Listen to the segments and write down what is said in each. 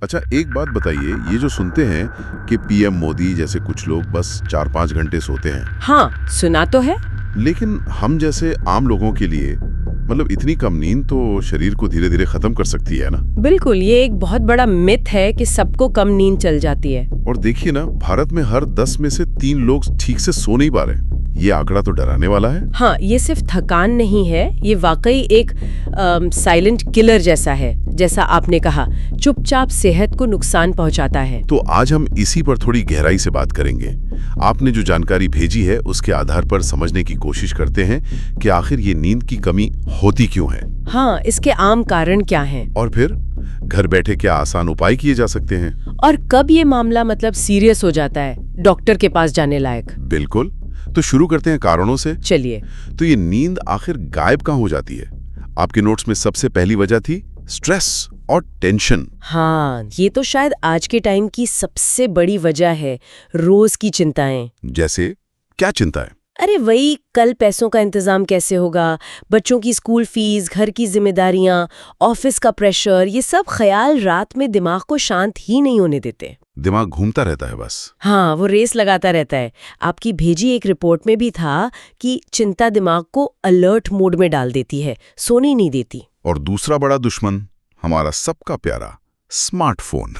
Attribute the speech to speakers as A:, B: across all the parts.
A: अच्छा, एक बात बताइए, ये जो सुनते हैं कि पीएम मोदी जैसे कुछ लोग बस 4-5 घंटे सोते हैं,
B: हाँ, सुना तो है।
A: लेकिन हम जैसे आम लोगों के लिए मतलब इतनी कम नींद तो शरीर को धीरे धीरे खत्म कर सकती है ना।
B: बिल्कुल, ये एक बहुत बड़ा मिथ है कि सबको कम नींद चल जाती है।
A: और देखिए ना, भारत में हर 10 में से 3 लोग ठीक से सो नहीं पा रहे। ये आंकड़ा तो डराने वाला है।
B: हाँ, ये सिर्फ थकान नहीं है, ये वाकई एक साइलेंट किलर जैसा है। जैसा आपने कहा, चुपचाप सेहत को नुकसान पहुंचाता है।
A: तो आज हम इसी पर थोड़ी गहराई से बात करेंगे। आपने जो जानकारी भेजी है उसके आधार पर समझने की कोशिश करते हैं कि आखिर ये नींद की कमी होती क्यों है।
B: हाँ, इसके आम कारण क्या हैं?
A: और फिर घर बैठे क्या आसान उपाय किए जा सकते हैं।
B: और कब ये मामला मतलब सीरियस हो जाता है, डॉक्टर के पास जाने लायक।
A: बिल्कुल, तो शुरू करते हैं कारणों से।
B: चलिए।
A: तो ये नींद आखिर गायब कहाँ हो जाती है? आपके नोट्स में सबसे पहली वजह थी स्ट्रेस और टेंशन।
B: हाँ, ये तो शायद आज के टाइम की सबसे बड़ी वजह है, रोज की चिंताएं।
A: जैसे क्या चिंता है?
B: अरे वही, कल पैसों का इंतजाम कैसे होगा, बच्चों की स्कूल फीस, घर की जिम्मेदारियां, ऑफिस का प्रेशर, ये सब ख्याल रात में दिमाग को शांत ही नहीं होने देते।
A: दिमाग घूमता रहता है बस।
B: हाँ, वो रेस लगाता रहता है। आपकी भेजी एक रिपोर्ट में भी था कि चिंता दिमाग को अलर्ट मोड में डाल देती है, सोने नहीं देती।
A: और दूसरा बड़ा दुश्मन हमारा सबका प्यारा स्मार्टफोन।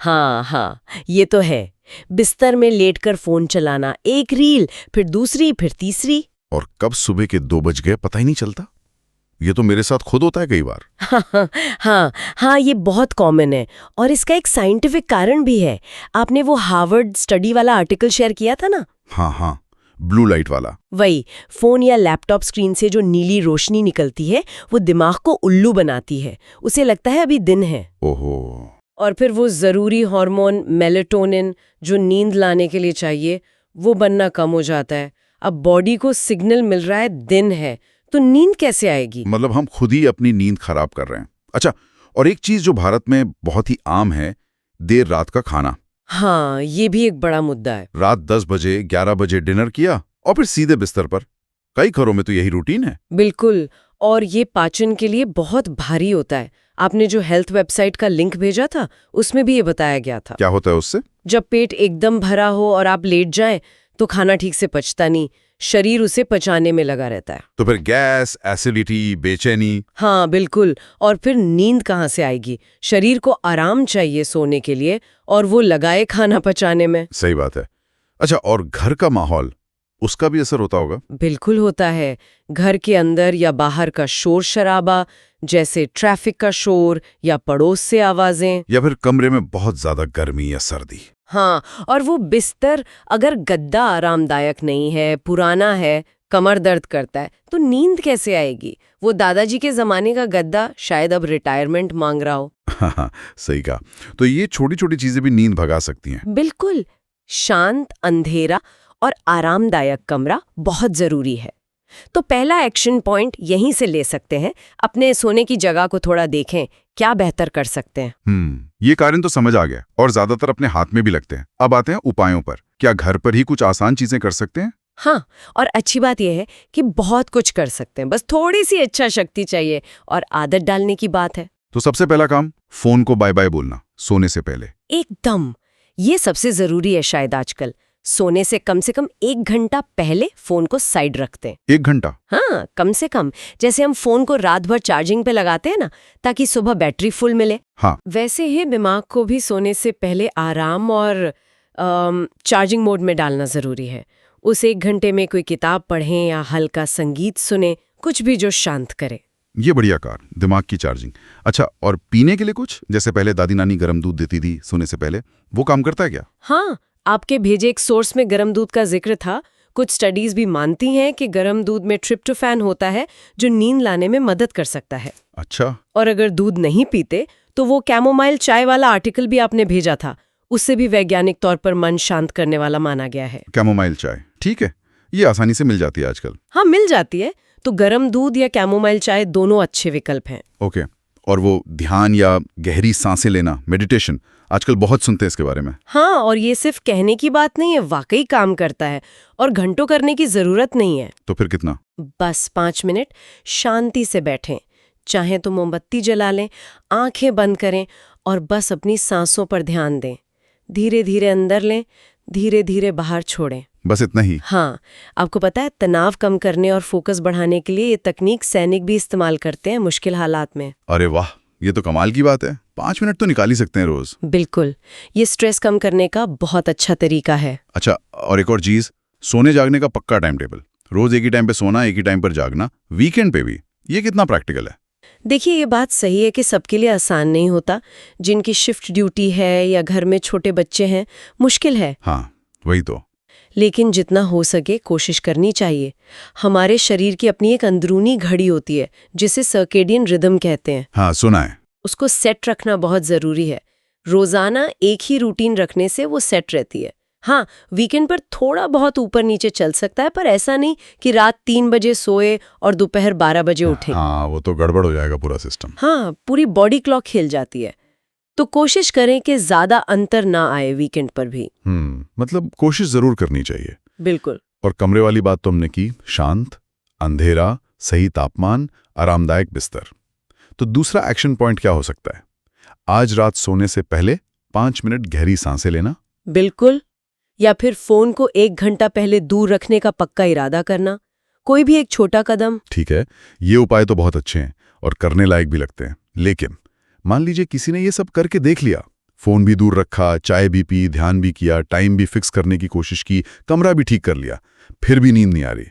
B: हाँ हाँ, ये तो है। बिस्तर में लेटकर फोन चलाना, एक रील, फिर दूसरी, फिर तीसरी।
A: और कब सुबह के 2 बज गए पता ही नहीं चलता। ये तो मेरे साथ खुद होता है कई बार।
B: हाँ हाँ, ये बहुत कॉमन है। और इसका एक साइंटिफिक कारण भी है। आपने वो हार्वर्ड स्टडी वाला आर्टिकल शेयर किया था ना?
A: हाँ हाँ, ब्लू लाइट वाला।
B: वही, फोन या लैपटॉप स्क्रीन से जो नीली रोशनी निकलती है वो दिमाग को उल्लू बनाती है। उसे लगता है अभी दिन है।
A: ओहो।
B: और फिर वो जरूरी हार्मोन मेलेटोनिन जो नींद लाने के लिए चाहिए, वो बनना कम हो जाता है। अब बॉडी को सिग्नल मिल रहा है दिन है, तो नींद कैसे आएगी?
A: मतलब हम खुद ही अपनी नींद खराब कर रहे हैं। अच्छा, और एक चीज जो भारत में बहुत ही आम है, देर रात का खाना।
B: हाँ, ये भी एक बड़ा मुद्दा है।
A: रात 10 बजे 11 बजे डिनर किया और फिर सीधे बिस्तर पर। कई घरों में तो यही रूटीन है।
B: बिल्कुल, और ये पाचन के लिए बहुत भारी होता है। आपने जो हेल्थ वेबसाइट का लिंक भेजा था, उसमें भी ये बताया गया था।
A: क्या होता है उससे?
B: जब पेट एकदम भरा हो और आप लेट जाएं, तो खाना ठीक से पचता नहीं, शरीर उसे पचाने में लगा रहता है।
A: तो फिर गैस, एसिडिटी, बेचैनी।
B: हाँ बिल्कुल, और फिर नींद कहाँ से आएगी? शरीर को आराम चाहिए सोने के लिए, और वो लगाए खाना पचाने में।
A: सही बात है। अच्छा, और घर का माहौल, उसका भी असर होता होगा?
B: बिल्कुल होता है। घर के अंदर या बाहर का शोर शराबा, जैसे ट्रैफिक का शोर या पड़ोस से आवाजें,
A: या फिर कमरे में बहुत ज्यादा गर्मी या सर्दी।
B: हाँ, और वो बिस्तर, अगर गद्दा आरामदायक नहीं है, पुराना है, कमर दर्द करता है, तो नींद कैसे आएगी? वो दादाजी के जमाने का गद्दा शायद अब रिटायरमेंट मांग रहा हो।
A: हाँ, सही कहा। तो ये छोटी छोटी चीजें भी नींद भगा सकती हैं।
B: बिल्कुल, शांत, अंधेरा और आरामदायक कमरा बहुत जरूरी है। तो पहला एक्शन पॉइंट यहीं से ले सकते हैं। अपने सोने की जगह को थोड़ा देखें, क्या बेहतर कर सकते हैं।
A: ये कारण तो समझ आ गया और ज्यादातर अपने हाथ में भी लगते हैं। अब आते हैं उपायों पर। क्या घर पर ही कुछ आसान चीजें कर सकते हैं?
B: हाँ, और अच्छी बात यह है कि बहुत कुछ कर सकते हैं, बस थोड़ी सी इच्छा शक्ति चाहिए और आदत डालने की बात है।
A: तो सबसे पहला काम, फोन को बाय बाय बोलना सोने से पहले।
B: एकदम, ये सबसे जरूरी है शायद आजकल। सोने से कम 1 घंटा पहले फोन को साइड रखते हैं।
A: 1 घंटा?
B: हाँ, कम से कम। जैसे हम फोन को रात भर चार्जिंग पे लगाते हैं ना, ताकि सुबह बैटरी फुल मिले।
A: हाँ।
B: वैसे ही दिमाग को भी सोने से पहले आराम और चार्जिंग मोड में डालना जरूरी है। उस 1 घंटे में कोई किताब पढ़ें या हल्का संगीत सुने, कुछ भी जो शांत करे।
A: ये बढ़िया कार, दिमाग की चार्जिंग। अच्छा, और पीने के लिए कुछ? जैसे पहले दादी नानी गर्म दूध देती थी सोने से पहले, वो काम करता है क्या?
B: हाँ, आपके भेजे एक सोर्स में गर्म दूध का जिक्र था। कुछ स्टडीज भी मानती हैं कि गर्म दूध में ट्रिप्टोफैन होता है, जो नींद लाने में मदद कर सकता है।
A: अच्छा।
B: और अगर दूध नहीं पीते, तो वो कैमोमाइल चाय वाला आर्टिकल भी आपने भेजा था, उससे भी वैज्ञानिक तौर पर मन शांत करने वाला माना गया है।
A: कैमोमाइल चाय, ठीक है, ये आसानी से मिल जाती है आजकल।
B: हाँ, मिल जाती है। तो गर्म दूध या कैमोमाइल चाय दोनों अच्छे विकल्प हैं।
A: ओके। और वो ध्यान या गहरी सांसें लेना, मेडिटेशन, आजकल बहुत सुनते हैं इसके बारे में।
B: हाँ, और ये सिर्फ कहने की बात नहीं है, वाकई काम करता है और घंटों करने की जरूरत नहीं है।
A: तो फिर कितना?
B: बस 5 मिनट शांति से बैठें, चाहे तो मोमबत्ती जला लें, आंखें बंद करें और बस अपनी सांसों पर ध्यान दें। धीरे धीरे अंदर लें, धीरे धीरे बाहर छोड़ें।
A: बस इतना ही?
B: हाँ, आपको पता है तनाव कम करने और फोकस बढ़ाने के लिए ये तकनीक सैनिक भी इस्तेमाल करते हैं मुश्किल हालात में।
A: अरे वाह, ये तो कमाल की बात है। 5 मिनट तो निकाल ही सकते हैं रोज।
B: बिल्कुल, ये स्ट्रेस कम करने का बहुत अच्छा तरीका है।
A: अच्छा, और एक और चीज, सोने जागने का पक्का टाइम टेबल। रोज एक ही टाइम पे सोना, एक ही टाइम पर जागना, वीकेंड पे भी। ये कितना प्रैक्टिकल है?
B: देखिए, ये बात सही है कि सबके लिए आसान नहीं होता। जिनकी शिफ्ट ड्यूटी है या घर में छोटे बच्चे हैं, मुश्किल है।
A: हाँ, वही तो।
B: लेकिन जितना हो सके कोशिश करनी चाहिए। हमारे शरीर की अपनी एक अंदरूनी घड़ी होती है जिसे सर्केडियन रिदम कहते हैं।
A: हाँ, सुना है।
B: उसको सेट रखना बहुत ज़रूरी है। रोज़ाना एक ही रूटीन रखने से वो सेट रहती है। हाँ, वीकेंड पर थोड़ा बहुत ऊपर नीचे चल सकता है, पर ऐसा नहीं कि रात 3 बजे सोए और दोपहर 12 बजे उठे।
A: हाँ, वो तो गड़बड़ हो जाएगा पूरा सिस्टम।
B: हाँ, पूरी बॉडी क्लॉक हिल जाती है। तो कोशिश करें कि ज़्यादा अंतर ना आए वीकेंड पर भी।
A: मतलब कोशिश जरूर करनी चाहिए।
B: बिल्कुल।
A: और कमरे वाली बात तो हमने की, शांत, अंधेरा, सही तापमान, आरामदायक बिस्तर। तो दूसरा एक्शन पॉइंट क्या हो सकता है? आज रात सोने से पहले 5 मिनट गहरी सांसें लेना।
B: बिल्कुल। या फिर फोन को 1 घंटा पहले दूर रखने का पक्का इरादा करना। कोई भी एक छोटा कदम।
A: ठीक है, ये उपाय तो बहुत अच्छे हैं और करने लायक भी लगते हैं। लेकिन मान लीजिए किसी ने ये सब करके देख लिया, फोन भी दूर रखा, चाय भी पी, ध्यान भी किया, टाइम भी फिक्स करने की कोशिश की, कमरा भी ठीक कर लिया, फिर भी नींद नहीं आ रही,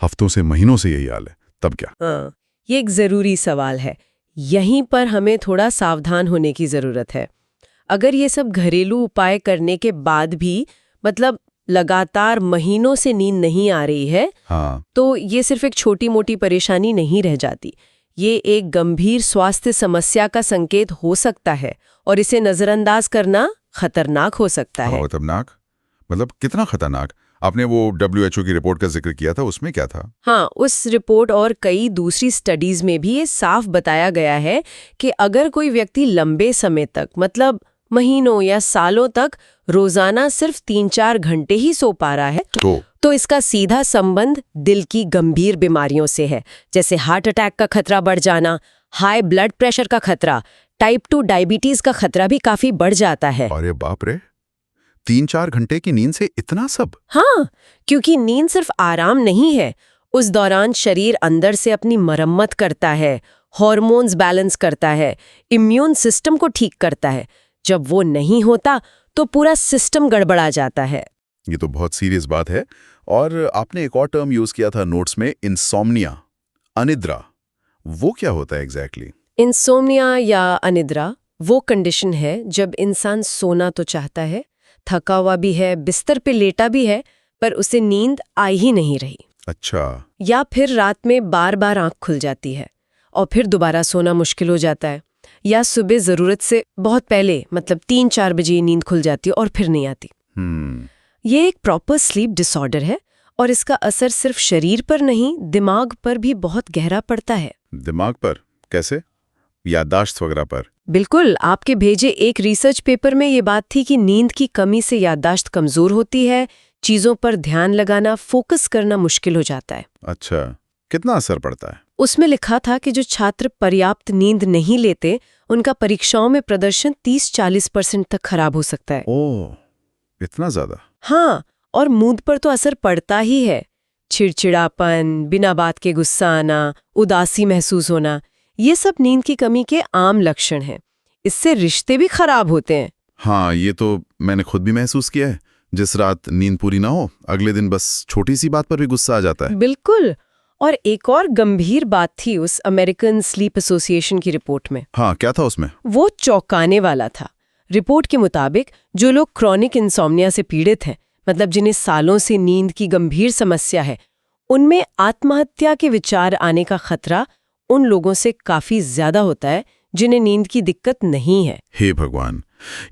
A: हफ्तों से महीनों से यही हाल है, तब क्या?
B: हाँ, ये एक जरूरी सवाल है। यहीं पर हमें थोड़ा सावधान होने की जरूरत है। अगर ये सब घरेलू उपाय करने के बाद भी मतलब लगातार महीनों से नींद नहीं आ रही है,
A: हाँ,
B: तो ये सिर्फ एक छोटी मोटी परेशानी नहीं रह जाती। ये एक गंभीर स्वास्थ्य समस्या का संकेत हो सकता है और इसे नजरअंदाज करना खतरनाक हो सकता है।
A: खतरनाक? मतलब कितना खतरनाक? आपने वो WHO की रिपोर्ट का जिक्र किया था, उसमें क्या था?
B: हाँ, उस रिपोर्ट और कई दूसरी स्टडीज में भी ये साफ बताया गया है कि अगर कोई व्यक्ति लंबे समय तक मतलब महीनों या सालों तक रोजाना सिर्फ 3-4 घंटे ही सो पा रहा है तो इसका सीधा संबंध दिल की गंभीर बीमारियों से है, जैसे हार्ट अटैक का खतरा बढ़ जाना, हाई ब्लड प्रेशर का खतरा, टाइप 2 डायबिटीज का खतरा भी काफी बढ़ जाता है।
A: अरे बाप रे, 3-4 घंटे की नींद से इतना सब?
B: हाँ, क्योंकि नींद सिर्फ आराम नहीं है। उस दौरान शरीर अंदर से अपनी मरम्मत करता है, हॉर्मोन्स बैलेंस करता है, इम्यून सिस्टम को ठीक करता है। जब वो नहीं होता तो पूरा सिस्टम गड़बड़ा जाता है।
A: ये तो बहुत सीरियस बात है। और आपने एक और टर्म यूज किया था नोट्स में, इंसोम्निया, अनिद्रा। वो क्या होता है एग्जैक्टली?
B: इंसोम्निया या अनिद्रा वो कंडीशन है जब इंसान सोना तो चाहता है, थका हुआ भी है, बिस्तर पे लेटा भी है, पर उसे नींद आ ही नहीं रही।
A: अच्छा।
B: या फिर रात में बार बार आंख खुल जाती है और फिर दोबारा सोना मुश्किल हो जाता है, या सुबह जरूरत से बहुत पहले मतलब 3-4 बजे नींद खुल जाती है और फिर नहीं आती। ये एक प्रॉपर स्लीप डिसऑर्डर है और इसका असर सिर्फ शरीर पर नहीं, दिमाग पर भी बहुत गहरा पड़ता है।
A: दिमाग पर कैसे? याददाश्त वगैरह पर?
B: बिल्कुल। आपके भेजे एक रिसर्च पेपर में ये बात थी कि नींद की कमी से याददाश्त कमजोर होती है, चीजों पर ध्यान लगाना, फोकस करना मुश्किल हो जाता है।
A: अच्छा, कितना असर पड़ता है?
B: उसमें लिखा था कि जो छात्र पर्याप्त नींद नहीं लेते उनका परीक्षाओं में प्रदर्शन 30-40% तक खराब हो सकता है।
A: ओह, इतना ज्यादा?
B: हाँ, और मूड पर तो असर पड़ता ही है। चिड़चिड़ापन, बिना बात के गुस्सा आना, उदासी महसूस होना, ये सब नींद की कमी के आम लक्षण हैं। इससे रिश्ते भी खराब होते हैं।
A: हाँ, ये तो मैंने खुद भी महसूस किया है। जिस रात नींद पूरी ना हो, अगले दिन बस छोटी सी बात पर भी गुस्सा आ जाता है।
B: बिल्कुल। और एक और गंभीर बात थी उस अमेरिकन स्लीप एसोसिएशन की रिपोर्ट में।
A: हाँ, क्या था उसमें?
B: वो चौंकाने वाला था। रिपोर्ट के मुताबिक जो लोग क्रॉनिक इंसोम्निया से पीड़ित हैं, मतलब जिन्हें सालों से नींद की गंभीर समस्या है, उनमें आत्महत्या के विचार आने का खतरा उन लोगों से काफी ज्यादा होता है जिन्हें नींद की दिक्कत नहीं है।
A: हे भगवान,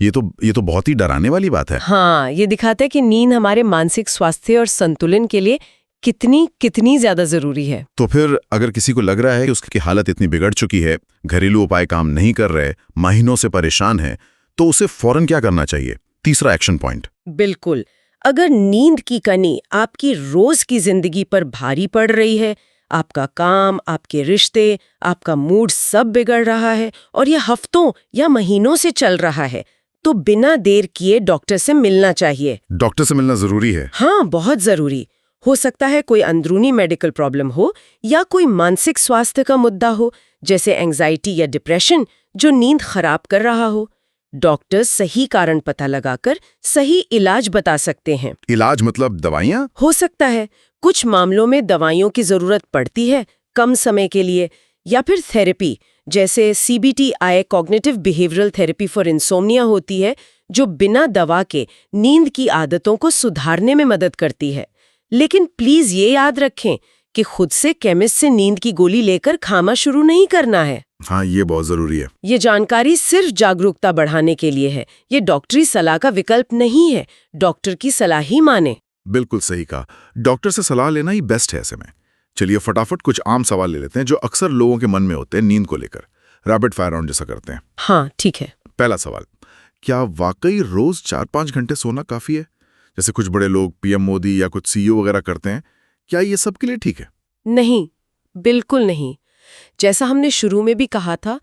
A: ये तो बहुत ही डराने वाली बात है।
B: हाँ, ये दिखाता है कि नींद हमारे मानसिक स्वास्थ्य और संतुलन के लिए कितनी ज्यादा जरूरी है।
A: तो फिर अगर किसी को लग रहा है कि उसकी हालत इतनी बिगड़ चुकी है, घरेलू उपाय काम नहीं कर रहे, महीनों से परेशान है, तो उसे फौरन क्या करना चाहिए? तीसरा एक्शन पॉइंट।
B: बिल्कुल। अगर नींद की कमी आपकी रोज की जिंदगी पर भारी पड़ रही है, आपका काम, आपके रिश्ते, आपका मूड सब बिगड़ रहा है और ये हफ्तों या महीनों से चल रहा है, तो बिना देर किए डॉक्टर से मिलना चाहिए।
A: डॉक्टर से मिलना जरूरी है।
B: हाँ, बहुत जरूरी। हो सकता है कोई अंदरूनी मेडिकल प्रॉब्लम हो या कोई मानसिक स्वास्थ्य का मुद्दा हो, जैसे एंजाइटी या डिप्रेशन, जो नींद खराब कर रहा हो। डॉक्टर्स सही कारण पता लगाकर सही इलाज बता सकते हैं।
A: इलाज मतलब दवाइयाँ?
B: हो सकता है कुछ मामलों में दवाइयों की जरूरत पड़ती है कम समय के लिए, या फिर थेरेपी जैसे CBTI cognitive behavioural therapy for insomnia होती है, जो बिना दवा के नींद की आदतों को सुधारने में मदद करती है। लेकिन प्लीज ये याद रखें कि खुद से केमिस्ट से नींद की गोली लेकर खाना शुरू नहीं करना है।
A: हाँ, ये बहुत जरूरी है।
B: ये जानकारी सिर्फ जागरूकता बढ़ाने के लिए है, ये डॉक्टरी सलाह का विकल्प नहीं है। डॉक्टर की सलाह ही माने।
A: बिल्कुल सही कहा। डॉक्टर से सलाह लेना ही बेस्ट है ऐसे में। चलिए फटाफट कुछ आम सवाल ले लेते हैं जो अक्सर लोगों के मन में होते हैं नींद को लेकर। रैपिड फायर राउंड जैसा करते हैं।
B: हाँ, ठीक है।
A: पहला सवाल, क्या वाकई रोज 4-5 घंटे सोना काफी है? जैसे कुछ बड़े लोग PM मोदी या कुछ CEO वगैरह करते हैं, क्या ये सबके लिए ठीक है?
B: नहीं, बिल्कुल नहीं। जैसा हमने शुरू में भी कहा था,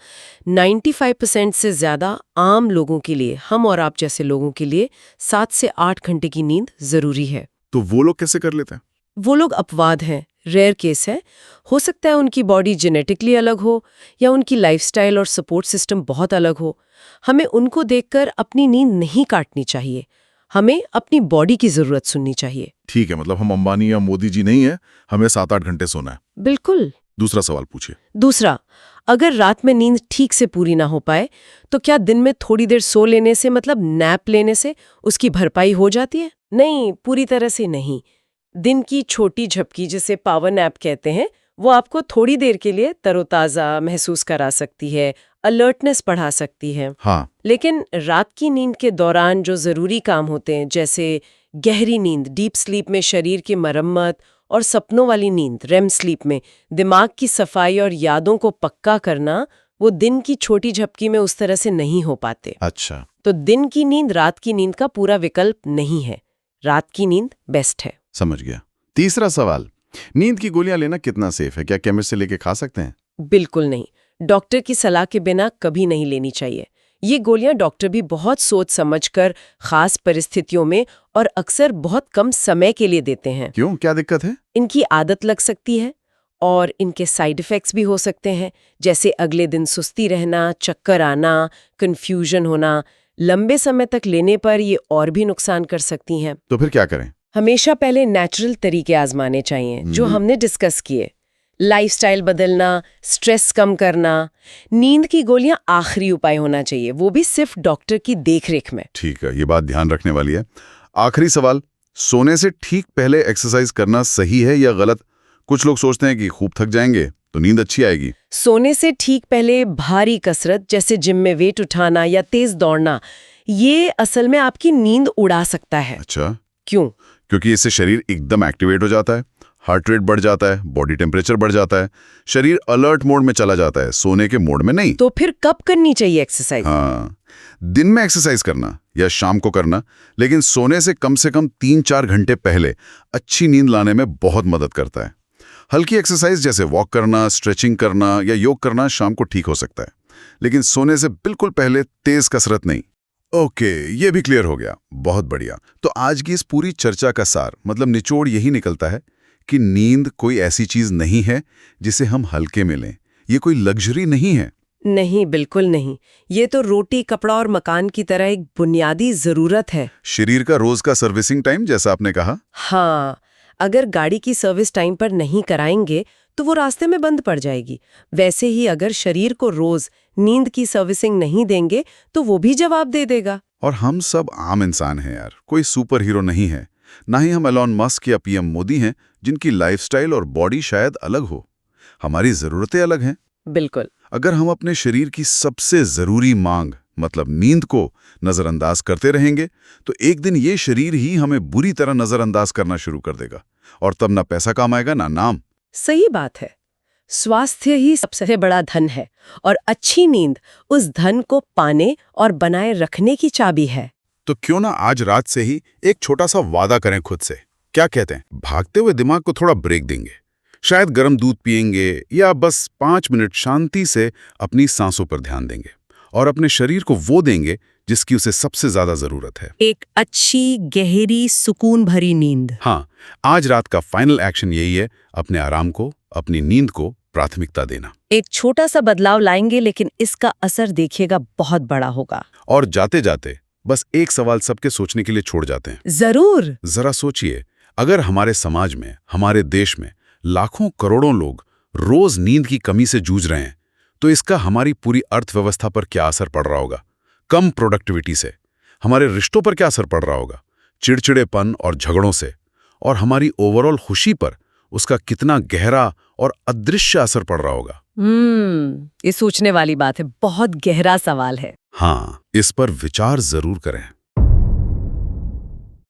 B: 95% से ज्यादा आम लोगों के लिए, हम और आप जैसे लोगों के लिए 7 से 8 घंटे की नींद जरूरी है।
A: तो वो लोग कैसे कर लेते हैं?
B: वो लोग अपवाद हैं, रेयर केस है। हो सकता है उनकी बॉडी जेनेटिकली अलग हो या उनकी लाइफस्टाइल और सपोर्ट सिस्टम बहुत अलग हो। हमें उनको देखकर अपनी नींद नहीं काटनी चाहिए, हमें अपनी बॉडी की जरूरत सुननी चाहिए।
A: ठीक है, मतलब हम अंबानी या मोदी जी नहीं है, हमें 7-8 घंटे सोना है।
B: बिल्कुल।
A: दूसरा सवाल पूछिए।
B: दूसरा, अगर रात में नींद ठीक से पूरी ना हो पाए, तो क्या दिन में थोड़ी देर सो लेने से, मतलब नैप लेने से, उसकी भरपाई हो जाती है? नहीं, पूरी तरह से नहीं। दिन की छोटी झपकी, जिसे पावर नैप कहते हैं, वो आपको थोड़ी देर के लिए तरोताज़ा महसूस करा सकती है, अलर्टनेस बढ़ा सकती है।
A: हाँ,
B: लेकिन रात की नींद के दौरान जो जरूरी काम होते हैं, जैसे गहरी नींद, डीप स्लीप में शरीर की मरम्मत, और सपनों वाली नींद, REM स्लीप में दिमाग की सफाई और यादों को पक्का करना, वो दिन की छोटी झपकी में उस तरह से नहीं हो पाते।
A: अच्छा।
B: तो दिन की नींद रात की नींद का पूरा विकल्प नहीं है। रात की नींद बेस्ट है।
A: समझ गया। तीसरा सवाल, नींद की गोलियां लेना कितना सेफ है? क्या केमिस्ट से लेके खा सकते हैं?
B: बिल्कुल नहीं। डॉक्टर की सलाह के बिना कभी नहीं लेनी चाहिए। ये गोलियां डॉक्टर भी बहुत सोच समझकर, खास परिस्थितियों में और अक्सर बहुत कम समय के लिए देते हैं।
A: क्यों, क्या दिक्कत है?
B: इनकी आदत लग सकती है और इनके साइड इफ़ेक्ट्स भी हो सकते हैं, जैसे अगले दिन सुस्ती रहना, चक्कर आना, कंफ्यूजन होना। लंबे समय तक लेने पर ये और भी नुकसान कर सकती हैं।
A: तो फिर क्या करें?
B: हमेशा पहले नेचुरल तरीके आजमाने चाहिए, जो हमने डिस्कस किए। लाइफस्टाइल बदलना, स्ट्रेस कम करना। नींद की गोलियां आखिरी उपाय होना चाहिए, वो भी सिर्फ डॉक्टर की देखरेख में।
A: ठीक है, ये बात ध्यान रखने वाली है। आखिरी सवाल, सोने से ठीक पहले एक्सरसाइज करना सही है या गलत? कुछ लोग सोचते हैं कि खूब थक जाएंगे तो नींद अच्छी आएगी।
B: सोने से ठीक पहले भारी कसरत, जैसे जिम में वेट उठाना या तेज दौड़ना, ये असल में आपकी नींद उड़ा सकता है।
A: अच्छा,
B: क्यों?
A: क्योंकि इससे शरीर एकदम एक्टिवेट हो जाता है, हार्ट रेट बढ़ जाता है, बॉडी टेम्परेचर बढ़ जाता है, शरीर अलर्ट मोड में चला जाता है, सोने के मोड में नहीं।
B: तो फिर कब करनी चाहिए एक्सरसाइज?
A: हाँ, दिन में एक्सरसाइज करना या शाम को करना, लेकिन सोने से कम 3-4 घंटे पहले अच्छी नींद लाने में बहुत मदद करता है। हल्की एक्सरसाइज जैसे वॉक करना, स्ट्रेचिंग करना या योग करना शाम को ठीक हो सकता है, लेकिन सोने से बिल्कुल पहले तेज कसरत नहीं। ओके, ये भी क्लियर हो गया। बहुत बढ़िया। तो आज की इस पूरी चर्चा का सार, मतलब निचोड़ यही निकलता है कि नींद कोई ऐसी चीज नहीं है जिसे हम हल्के में लें। ये कोई लग्जरी नहीं है।
B: नहीं, बिल्कुल नहीं। ये तो रोटी, कपड़ा और मकान की तरह एक बुनियादी जरूरत है।
A: शरीर का रोज का सर्विसिंग टाइम, जैसा आपने कहा।
B: हाँ, अगर गाड़ी की सर्विस टाइम पर नहीं कराएंगे तो वो रास्ते में बंद पड़ जाएगी। वैसे ही अगर शरीर को रोज नींद की सर्विसिंग नहीं देंगे तो वो भी जवाब दे देगा।
A: और हम सब आम इंसान हैं यार, कोई सुपर हीरो नहीं है। ना ही हम एलॉन मस्क या PM मोदी हैं, जिनकी लाइफस्टाइल और बॉडी शायद अलग हो। हमारी जरूरतें अलग हैं।
B: बिल्कुल।
A: अगर हम अपने शरीर की सबसे जरूरी मांग, मतलब नींद को नजरअंदाज करते रहेंगे, तो एक दिन ये शरीर ही हमें बुरी तरह नजरअंदाज करना शुरू कर देगा, और तब ना पैसा कमाएगा ना नाम।
B: सही बात है। स्वास्थ्य ही सबसे बड़ा धन है और अच्छी नींद उस धन को पाने और बनाए रखने की चाबी है।
A: तो क्यों ना आज रात से ही एक छोटा सा वादा करें खुद से। क्या कहते हैं? भागते हुए दिमाग को थोड़ा ब्रेक देंगे, शायद गर्म दूध पिएंगे या बस 5 मिनट शांति से अपनी सांसों पर ध्यान देंगे और अपने शरीर को वो देंगे जिसकी उसे सबसे ज्यादा जरूरत है।
B: एक अच्छी, गहरी, सुकून भरी नींद।
A: हाँ, आज रात का फाइनल एक्शन यही है, अपने आराम को, अपनी नींद को प्राथमिकता देना।
B: एक छोटा सा बदलाव लाएंगे, लेकिन इसका असर देखिएगा बहुत बड़ा होगा।
A: और जाते जाते बस एक सवाल सबके सोचने के लिए छोड़ जाते हैं।
B: जरूर।
A: जरा सोचिए, अगर हमारे समाज में, हमारे देश में लाखों करोड़ों लोग रोज नींद की कमी से जूझ रहे हैं, तो इसका हमारी पूरी अर्थव्यवस्था पर क्या असर पड़ रहा होगा? कम प्रोडक्टिविटी से हमारे रिश्तों पर क्या असर पड़ रहा होगा? चिड़चिड़ेपन और झगड़ों से, और हमारी ओवरऑल खुशी पर उसका कितना गहरा और अदृश्य असर पड़ रहा होगा?
B: ये सोचने वाली बात है, बहुत गहरा सवाल है।
A: हाँ, इस पर विचार जरूर करें।